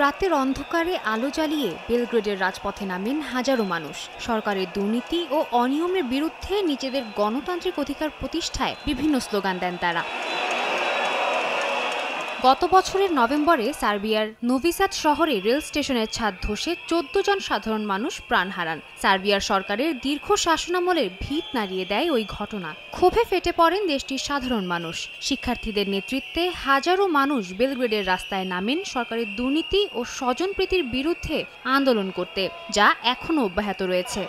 রাতের অন্ধকারে আলো জ্বালিয়ে বেলগ্রেডের রাজপথে নামেন হাজারো মানুষ। সরকারের দুর্নীতি ও অনিয়মের বিরুদ্ধে নিজেদের গণতান্ত্রিক অধিকার প্রতিষ্ঠায় বিভিন্ন স্লোগান দেন তারা। গত বছরের নভেম্বরে সার্বিয়ার নোভি সাদ শহরে রেল স্টেশনের ছাদ ধসে ১৪ জন সাধারণ মানুষ প্রাণ হারান। সার্বিয়ার সরকারের দীর্ঘ শাসনামলের ভিত নাড়িয়ে দেয় ওই ঘটনা। ক্ষোভে ফেটে পড়েন দেশটির সাধারণ মানুষ। শিক্ষার্থীদের নেতৃত্বে হাজারো মানুষ বেলগ্রেডের রাস্তায় নামেন সরকারের দুর্নীতি ও স্বজনপ্রীতির বিরুদ্ধে আন্দোলন করতে, যা এখনও অব্যাহত রয়েছে।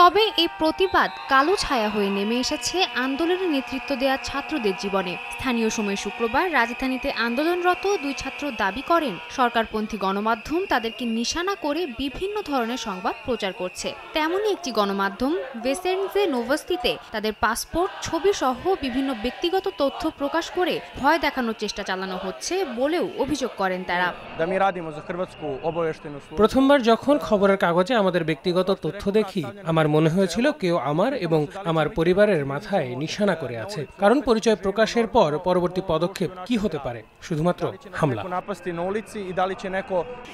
তবে এই প্রতিবাদ কালো ছায়া হয়ে নেমে এসেছে আন্দোলনের নেতৃত্ব দেওয়া ছাত্রদের জীবনে। স্থানীয় সময় শুক্রবার রাজধানীতে আন্দোলনরত দুই ছাত্র দাবি করেন, সরকারপন্থী গণমাধ্যম তাদেরকে নিশানা করে বিভিন্ন ধরনের সংবাদ প্রচার করছে। তেমনই একটি গণমাধ্যম ভেসেনজে নোভস্তিতে তাদের পাসপোর্ট, ছবি সহ বিভিন্ন ব্যক্তিগত তথ্য প্রকাশ করে ভয় দেখানোর চেষ্টা চালানো হচ্ছে বলেও অভিযোগ করেন তারা। প্রথমবার যখন খবরের কাগজে আমাদের ব্যক্তিগত তথ্য দেখি, আমার মনে হয়েছিল কেউ আমার এবং আমার পরিবারের মাথায় নিশানা করে আছে। কারণ পরিচয় প্রকাশের পর পরবর্তী পদক্ষেপ কি হতে পারে? শুধুমাত্র হামলা।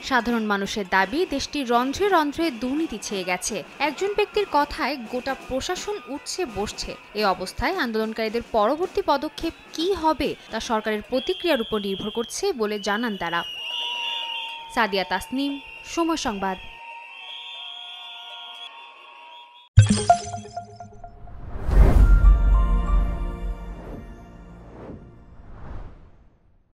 সাধারণ মানুষের দাবি, দেশটির রন্ধ্রে রন্ধ্রে দুর্নীতি ছেয়ে গেছে। একজন ব্যক্তির কথায় গোটা প্রশাসন উঠছে বসছে। এ অবস্থায় আন্দোলনকারীদের পরবর্তী পদক্ষেপ কি হবে তা সরকারের প্রতিক্রিয়ার উপর নির্ভর করছে বলে জানান তারা। সাদিয়া তাসনিম, সময় সংবাদ।